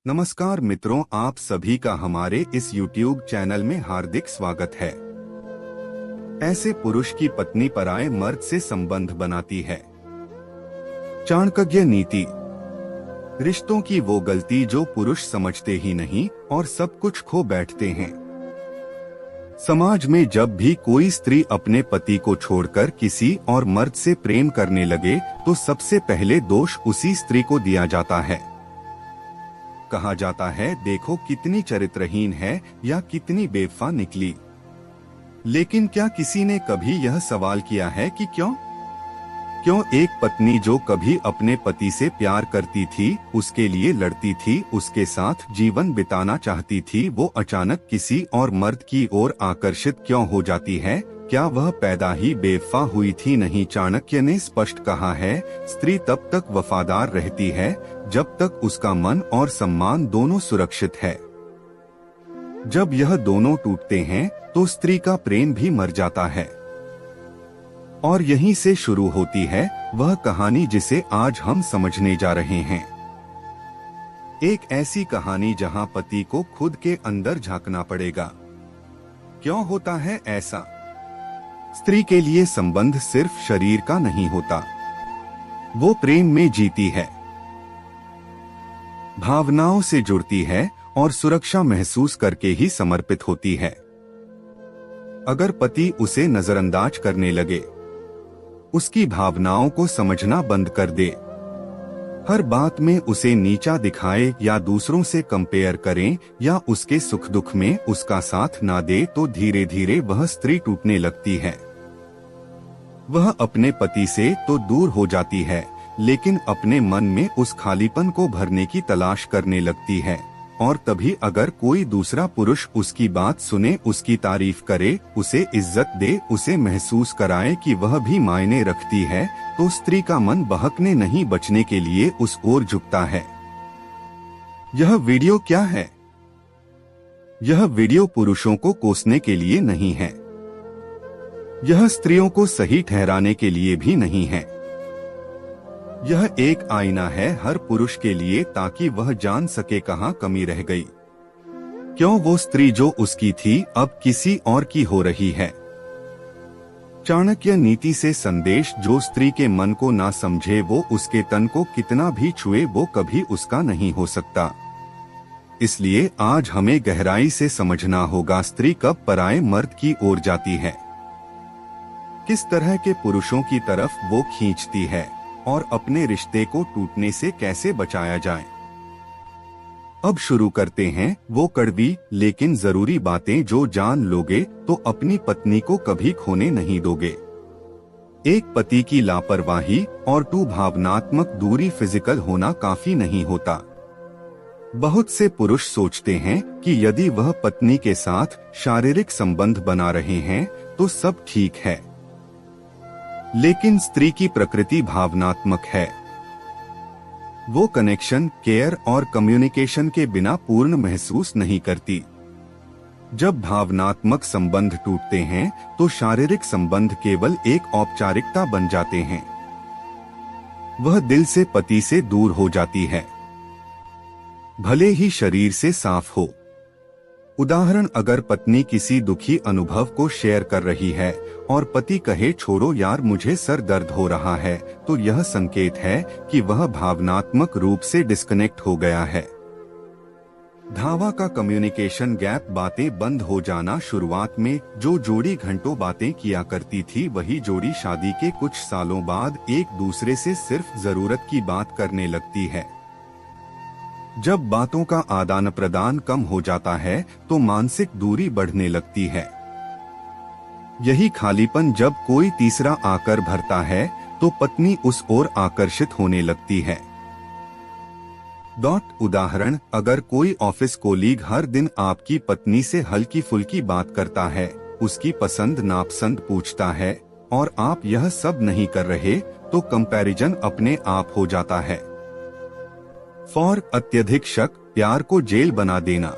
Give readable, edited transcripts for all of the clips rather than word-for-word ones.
नमस्कार मित्रों, आप सभी का हमारे इस YouTube चैनल में हार्दिक स्वागत है। ऐसे पुरुष की पत्नी पराये मर्द से संबंध बनाती है। चाणक्य नीति। रिश्तों की वो गलती जो पुरुष समझते ही नहीं और सब कुछ खो बैठते हैं। समाज में जब भी कोई स्त्री अपने पति को छोड़कर किसी और मर्द से प्रेम करने लगे तो सबसे पहले दोष उसी स्त्री को दिया जाता है। कहा जाता है, देखो कितनी चरित्रहीन है या कितनी बेवफा निकली। लेकिन क्या किसी ने कभी यह सवाल किया है कि क्यों एक पत्नी जो कभी अपने पति से प्यार करती थी, उसके लिए लड़ती थी, उसके साथ जीवन बिताना चाहती थी, वो अचानक किसी और मर्द की ओर आकर्षित क्यों हो जाती है? क्या वह पैदा ही बेवफा हुई थी? नहीं, चाणक्य ने स्पष्ट कहा है, स्त्री तब तक वफादार रहती है जब तक उसका मन और सम्मान दोनों सुरक्षित है। जब यह दोनों टूटते हैं तो स्त्री का प्रेम भी मर जाता है। और यहीं से शुरू होती है वह कहानी जिसे आज हम समझने जा रहे हैं। एक ऐसी कहानी जहां पति को खुद के अंदर झांकना पड़ेगा। क्यों होता है ऐसा? स्त्री के लिए संबंध सिर्फ शरीर का नहीं होता, वो प्रेम में जीती है, भावनाओं से जुड़ती है और सुरक्षा महसूस करके ही समर्पित होती है। अगर पति उसे नजरअंदाज करने लगे, उसकी भावनाओं को समझना बंद कर दे, हर बात में उसे नीचा दिखाए या दूसरों से कंपेयर करें या उसके सुख दुख में उसका साथ ना दे, तो धीरे धीरे वह स्त्री टूटने लगती है। वह अपने पति से तो दूर हो जाती है, लेकिन अपने मन में उस खालीपन को भरने की तलाश करने लगती है। और तभी अगर कोई दूसरा पुरुष उसकी बात सुने, उसकी तारीफ करे, उसे इज्जत दे, उसे महसूस कराए कि वह भी मायने रखती है, तो स्त्री का मन बहकने नहीं बचने के लिए उस ओर झुकता है। यह वीडियो क्या है? यह वीडियो पुरुषों को कोसने के लिए नहीं है। यह स्त्रियों को सही ठहराने के लिए भी नहीं है। यह एक आईना है हर पुरुष के लिए, ताकि वह जान सके कहां कमी रह गई। क्यों वो स्त्री जो उसकी थी अब किसी और की हो रही है। चाणक्य नीति से संदेश, जो स्त्री के मन को ना समझे, वो उसके तन को कितना भी छुए, वो कभी उसका नहीं हो सकता। इसलिए आज हमें गहराई से समझना होगा, स्त्री कब पराये मर्द की ओर जाती है, किस तरह के पुरुषों की तरफ वो खींचती है और अपने रिश्ते को टूटने से कैसे बचाया जाए। अब शुरू करते हैं वो कड़वी लेकिन जरूरी बातें जो जान लोगे तो अपनी पत्नी को कभी खोने नहीं दोगे। एक पति की लापरवाही और भावनात्मक दूरी, फिजिकल होना काफी नहीं होता। बहुत से पुरुष सोचते हैं कि यदि वह पत्नी के साथ शारीरिक संबंध बना रहे हैं तो सब ठीक है, लेकिन स्त्री की प्रकृति भावनात्मक है। वो कनेक्शन, केयर और कम्युनिकेशन के बिना पूर्ण महसूस नहीं करती। जब भावनात्मक संबंध टूटते हैं तो शारीरिक संबंध केवल एक औपचारिकता बन जाते हैं। वह दिल से पति से दूर हो जाती है, भले ही शरीर से साफ हो। उदाहरण, अगर पत्नी किसी दुखी अनुभव को शेयर कर रही है और पति कहे, छोड़ो यार मुझे सर दर्द हो रहा है, तो यह संकेत है कि वह भावनात्मक रूप से डिस्कनेक्ट हो गया है। धावा का कम्युनिकेशन गैप, बातें बंद हो जाना। शुरुआत में जो जोड़ी घंटों बातें किया करती थी, वही जोड़ी शादी के कुछ सालों बाद एक दूसरे से सिर्फ जरूरत की बात करने लगती है। जब बातों का आदान प्रदान कम हो जाता है तो मानसिक दूरी बढ़ने लगती है। यही खालीपन जब कोई तीसरा आकर भरता है तो पत्नी उस ओर आकर्षित होने लगती है। उदाहरण, अगर कोई ऑफिस कोलीग हर दिन आपकी पत्नी से हल्की फुल्की बात करता है, उसकी पसंद नापसंद पूछता है और आप यह सब नहीं कर रहे, तो कंपैरिजन अपने आप हो जाता है। अत्यधिक शक, प्यार को जेल बना देना।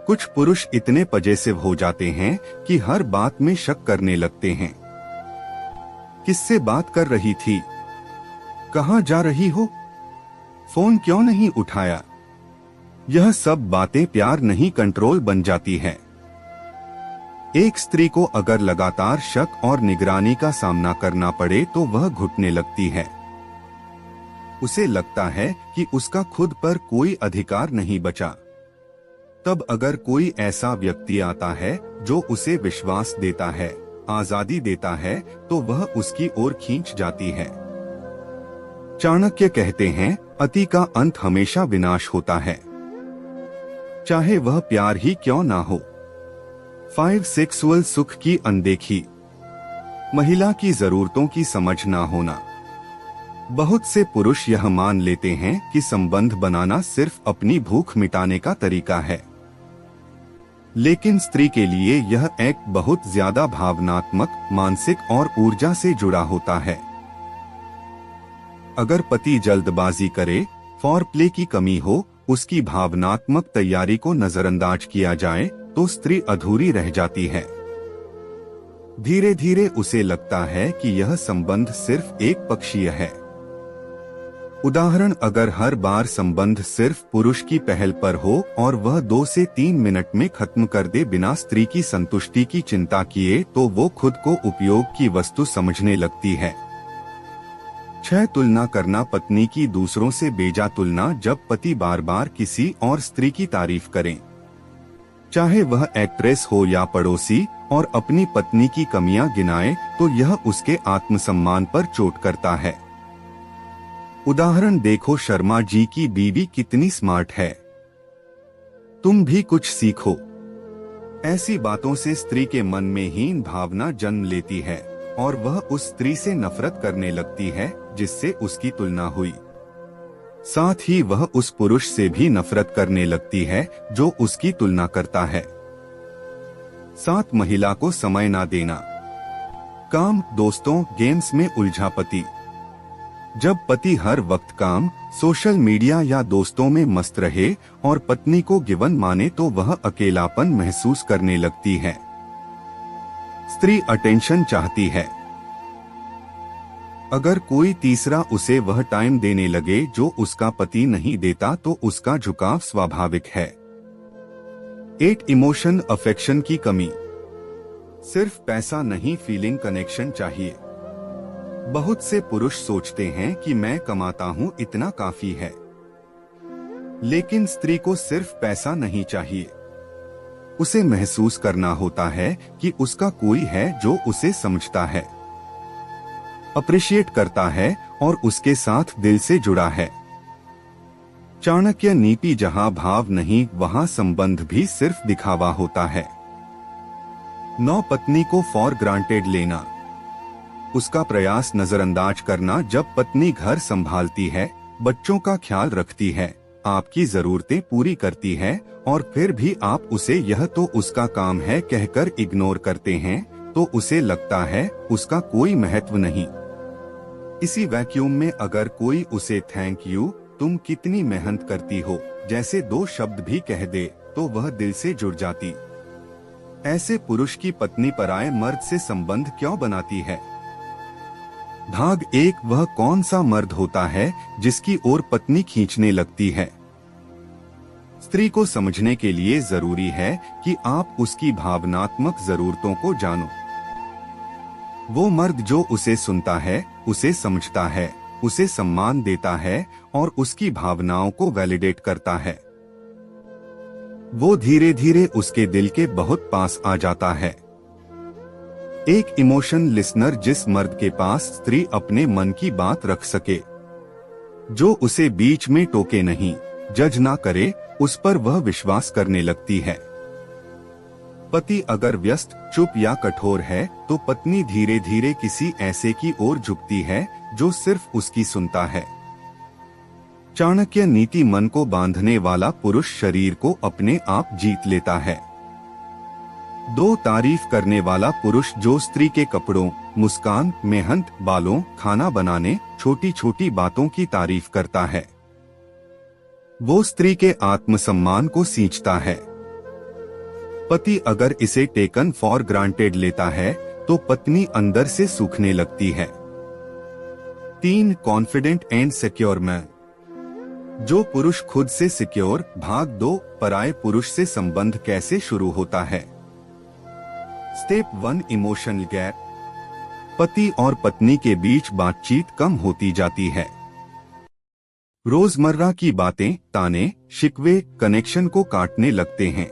कुछ पुरुष इतने पजेसिव हो जाते हैं कि हर बात में शक करने लगते हैं। किससे बात कर रही थी? कहाँ जा रही हो? फोन क्यों नहीं उठाया? यह सब बातें प्यार नहीं कंट्रोल बन जाती है। एक स्त्री को अगर लगातार शक और निगरानी का सामना करना पड़े तो वह घुटने लगती है। उसे लगता है कि उसका खुद पर कोई अधिकार नहीं बचा। तब अगर कोई ऐसा व्यक्ति आता है जो उसे विश्वास देता है, आजादी देता है, तो वह उसकी ओर खींच जाती है। चाणक्य कहते हैं, अति का अंत हमेशा विनाश होता है, चाहे वह प्यार ही क्यों ना हो। 5 सेक्सुअल सुख की अनदेखी, महिला की जरूरतों की समझ ना होना। बहुत से पुरुष यह मान लेते हैं कि संबंध बनाना सिर्फ अपनी भूख मिटाने का तरीका है, लेकिन स्त्री के लिए यह एक बहुत ज्यादा भावनात्मक, मानसिक और ऊर्जा से जुड़ा होता है। अगर पति जल्दबाजी करे, फॉरप्ले की कमी हो, उसकी भावनात्मक तैयारी को नजरअंदाज किया जाए, तो स्त्री अधूरी रह जाती है। धीरे धीरे उसे लगता है कि यह संबंध सिर्फ एक पक्षीय है। उदाहरण, अगर हर बार संबंध सिर्फ पुरुष की पहल पर हो और वह 2 से 3 मिनट में खत्म कर दे बिना स्त्री की संतुष्टि की चिंता किए, तो वो खुद को उपयोग की वस्तु समझने लगती है। 6 तुलना करना पत्नी की दूसरों से बेजा तुलना, जब पति बार बार किसी और स्त्री की तारीफ करें, चाहे वह एक्ट्रेस हो या पड़ोसी, और अपनी पत्नी की कमियां गिनाए, तो यह उसके आत्मसम्मान पर चोट करता है। उदाहरण देखो, शर्मा जी की बीवी कितनी स्मार्ट है, तुम भी कुछ सीखो। ऐसी बातों से स्त्री के मन में हीन भावना जन्म लेती है और वह उस स्त्री से नफरत करने लगती है जिससे उसकी तुलना हुई। साथ ही वह उस पुरुष से भी नफरत करने लगती है जो उसकी तुलना करता है। 7 महिला को समय ना देना, काम, दोस्तों, गेम्स में उलझा पति। जब पति हर वक्त काम, सोशल मीडिया या दोस्तों में मस्त रहे और पत्नी को गिवन माने, तो वह अकेलापन महसूस करने लगती है। स्त्री अटेंशन चाहती है। अगर कोई तीसरा उसे वह टाइम देने लगे जो उसका पति नहीं देता, तो उसका झुकाव स्वाभाविक है। 8 इमोशन अफेक्शन की कमी, सिर्फ पैसा नहीं, फीलिंग कनेक्शन चाहिए। बहुत से पुरुष सोचते हैं कि मैं कमाता हूँ, इतना काफी है, लेकिन स्त्री को सिर्फ पैसा नहीं चाहिए, उसे महसूस करना होता है कि उसका कोई है जो उसे समझता है, अप्रिशिएट करता है और उसके साथ दिल से जुड़ा है। चाणक्य नीति, जहां भाव नहीं वहां संबंध भी सिर्फ दिखावा होता है। 9 पत्नी को फॉर ग्रांटेड लेना, उसका प्रयास नजरअंदाज करना। जब पत्नी घर संभालती है, बच्चों का ख्याल रखती है, आपकी जरूरतें पूरी करती है, और फिर भी आप उसे यह तो उसका काम है कहकर इग्नोर करते हैं, तो उसे लगता है उसका कोई महत्व नहीं। इसी वैक्यूम में अगर कोई उसे थैंक यू, तुम कितनी मेहनत करती हो, जैसे 2 शब्द भी कह दे, तो वह दिल से जुड़ जाती। ऐसे पुरुष की पत्नी पराये मर्द से संबंध क्यों बनाती है? भाग 1, वह कौन सा मर्द होता है जिसकी ओर पत्नी खींचने लगती है? स्त्री को समझने के लिए जरूरी है कि आप उसकी भावनात्मक जरूरतों को जानो। वो मर्द जो उसे सुनता है, उसे समझता है, उसे सम्मान देता है और उसकी भावनाओं को वैलिडेट करता है, वो धीरे धीरे उसके दिल के बहुत पास आ जाता है। एक इमोशन लिसनर, जिस मर्द के पास स्त्री अपने मन की बात रख सके, जो उसे बीच में टोके नहीं, जज ना करे, उस पर वह विश्वास करने लगती है। पति अगर व्यस्त, चुप या कठोर है, तो पत्नी धीरे धीरे किसी ऐसे की ओर झुकती है जो सिर्फ उसकी सुनता है। चाणक्य नीति, मन को बांधने वाला पुरुष शरीर को अपने आप जीत लेता है। 2 तारीफ करने वाला पुरुष, जो स्त्री के कपड़ों, मुस्कान, मेहनत, बालों, खाना बनाने, छोटी छोटी बातों की तारीफ करता है, वो स्त्री के आत्मसम्मान को सींचता है। पति अगर इसे टेकन फॉर ग्रांटेड लेता है, तो पत्नी अंदर से सूखने लगती है। 3 कॉन्फिडेंट एंड सिक्योर मैन, जो पुरुष खुद से सिक्योर, भाग 2, पराये पुरुष से संबंध कैसे शुरू होता है। Step 1, emotional gap. पति और पत्नी के बीच बातचीत कम होती जाती है। रोजमर्रा की बातें, ताने, शिकवे कनेक्शन को काटने लगते हैं।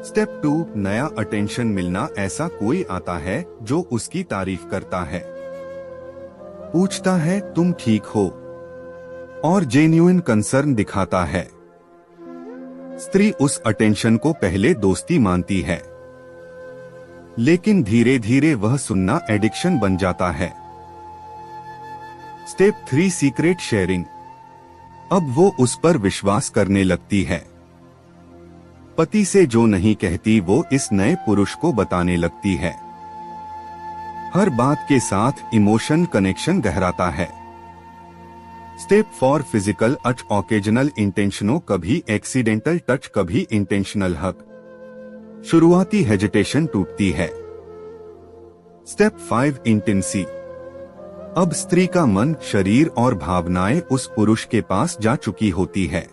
स्टेप 2, नया अटेंशन मिलना। ऐसा कोई आता है जो उसकी तारीफ करता है, पूछता है तुम ठीक हो, और जेन्युइन कंसर्न दिखाता है। स्त्री उस अटेंशन को पहले दोस्ती मानती है, लेकिन धीरे धीरे वह सुनना एडिक्शन बन जाता है। Step 3, secret sharing. अब वो उस पर विश्वास करने लगती है। पति से जो नहीं कहती वो इस नए पुरुष को बताने लगती है। हर बात के साथ इमोशन कनेक्शन गहराता है। स्टेप 4, फिजिकल टच, ओकेजनल इंटेंशनों, कभी एक्सीडेंटल टच, कभी इंटेंशनल हक। शुरुआती हेजिटेशन टूटती है। स्टेप 5, इंटेंसी। अब स्त्री का मन, शरीर और भावनाएं उस पुरुष के पास जा चुकी होती है।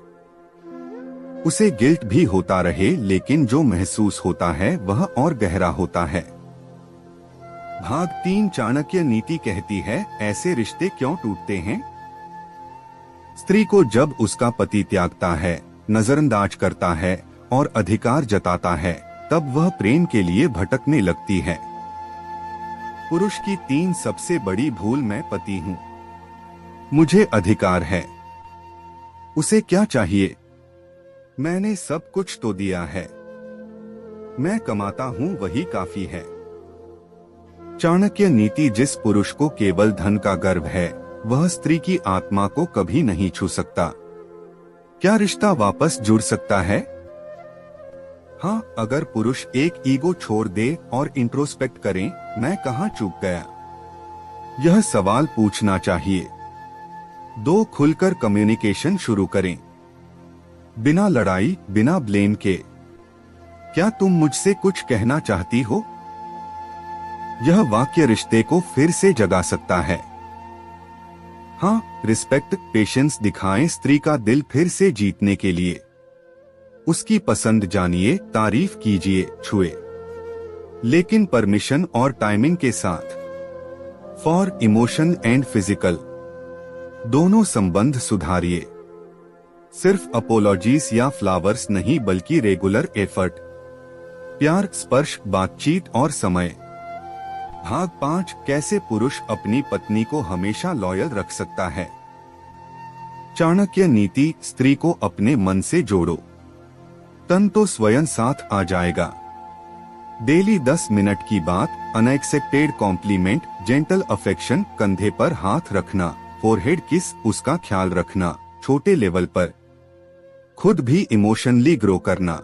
उसे गिल्ट भी होता रहे, लेकिन जो महसूस होता है वह और गहरा होता है। भाग 3, चाणक्य नीति कहती है, ऐसे रिश्ते क्यों टूटते हैं। स्त्री को जब उसका पति त्यागता है, नजरअंदाज करता है और अधिकार जताता है, तब वह प्रेम के लिए भटकने लगती है। पुरुष की 3 सबसे बड़ी भूल, मैं पति हूँ, मुझे अधिकार है, उसे क्या चाहिए, मैंने सब कुछ तो दिया है, मैं कमाता हूँ वही काफी है। चाणक्य नीति, जिस पुरुष को केवल धन का गर्व है वह स्त्री की आत्मा को कभी नहीं छू सकता। क्या रिश्ता वापस जुड़ सकता है? हाँ, अगर पुरुष एक ईगो छोड़ दे और इंट्रोस्पेक्ट करें, मैं कहाँ चूक गया, यह सवाल पूछना चाहिए। 2, खुलकर कम्युनिकेशन शुरू करें, बिना लड़ाई, बिना ब्लेम के। क्या तुम मुझसे कुछ कहना चाहती हो? यह वाक्य रिश्ते को फिर से जगा सकता है। हाँ, रिस्पेक्ट, पेशेंस दिखाएं स्त्री का दिल फिर से जीतने के लिए। उसकी पसंद जानिए, तारीफ कीजिए, छुए, लेकिन परमिशन और टाइमिंग के साथ। फॉर इमोशन एंड फिजिकल, दोनों संबंध सुधारिए। सिर्फ अपोलॉजीज या फ्लावर्स नहीं, बल्कि रेगुलर एफर्ट, प्यार, स्पर्श, बातचीत और समय। भाग 5, कैसे पुरुष अपनी पत्नी को हमेशा लॉयल रख सकता है। चाणक्य नीति, स्त्री को अपने मन से जोड़ो, तन तो स्वयं साथ आ जाएगा। डेली 10 मिनट की बात, अनएक्सपेक्टेड कॉम्प्लीमेंट, जेंटल अफेक्शन, कंधे पर हाथ रखना, फोरहेड किस, उसका ख्याल रखना, छोटे लेवल पर। खुद भी इमोशनली ग्रो करना।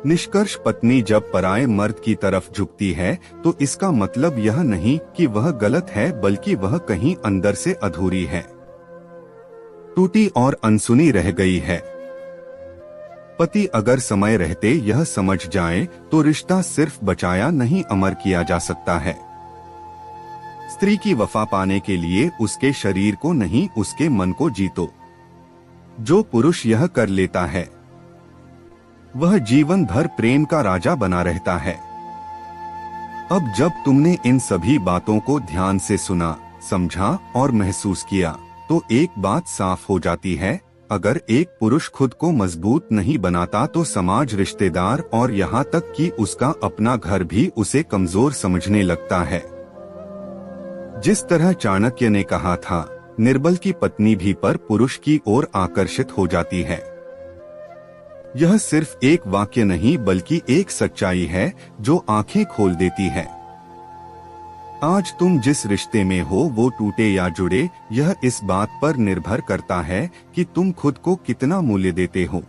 निष्कर्ष, पत्नी जब पराये मर्द की तरफ झुकती है तो इसका मतलब यह नहीं कि वह गलत है, बल्कि वह कहीं अंदर से अधूरी है, टूटी और अनसुनी रह गई है। पति अगर समय रहते यह समझ जाए तो रिश्ता सिर्फ बचाया नहीं, अमर किया जा सकता है। स्त्री की वफा पाने के लिए उसके शरीर को नहीं, उसके मन को जीतो। जो पुरुष यह कर लेता है वह जीवन भर प्रेम का राजा बना रहता है। अब जब तुमने इन सभी बातों को ध्यान से सुना, समझा और महसूस किया, तो एक बात साफ हो जाती है, अगर एक पुरुष खुद को मजबूत नहीं बनाता तो समाज, रिश्तेदार और यहाँ तक कि उसका अपना घर भी उसे कमजोर समझने लगता है। जिस तरह चाणक्य ने कहा था, निर्बल की पत्नी भी पर पुरुष की ओर आकर्षित हो जाती है। यह सिर्फ एक वाक्य नहीं, बल्कि एक सच्चाई है जो आंखें खोल देती है। आज तुम जिस रिश्ते में हो वो टूटे या जुड़े, यह इस बात पर निर्भर करता है कि तुम खुद को कितना मूल्य देते हो,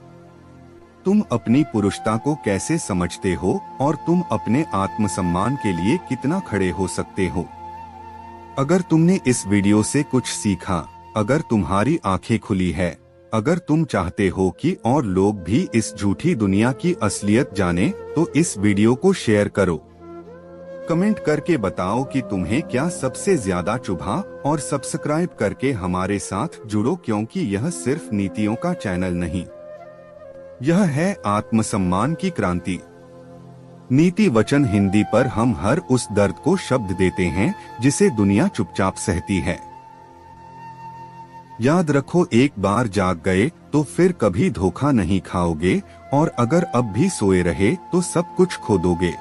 तुम अपनी पुरुषता को कैसे समझते हो और तुम अपने आत्मसम्मान के लिए कितना खड़े हो सकते हो। अगर तुमने इस वीडियो से कुछ सीखा, अगर तुम्हारी आंखें खुली है, अगर तुम चाहते हो कि और लोग भी इस झूठी दुनिया की असलियत जाने, तो इस वीडियो को शेयर करो। कमेंट करके बताओ कि तुम्हें क्या सबसे ज्यादा चुभा और सब्सक्राइब करके हमारे साथ जुड़ो, क्योंकि यह सिर्फ नीतियों का चैनल नहीं, यह है आत्मसम्मान की क्रांति। नीति वचन हिंदी पर हम हर उस दर्द को शब्द देते हैं जिसे दुनिया चुपचाप सहती है। याद रखो, एक बार जाग गए तो फिर कभी धोखा नहीं खाओगे, और अगर अब भी सोए रहे तो सब कुछ खो दोगे।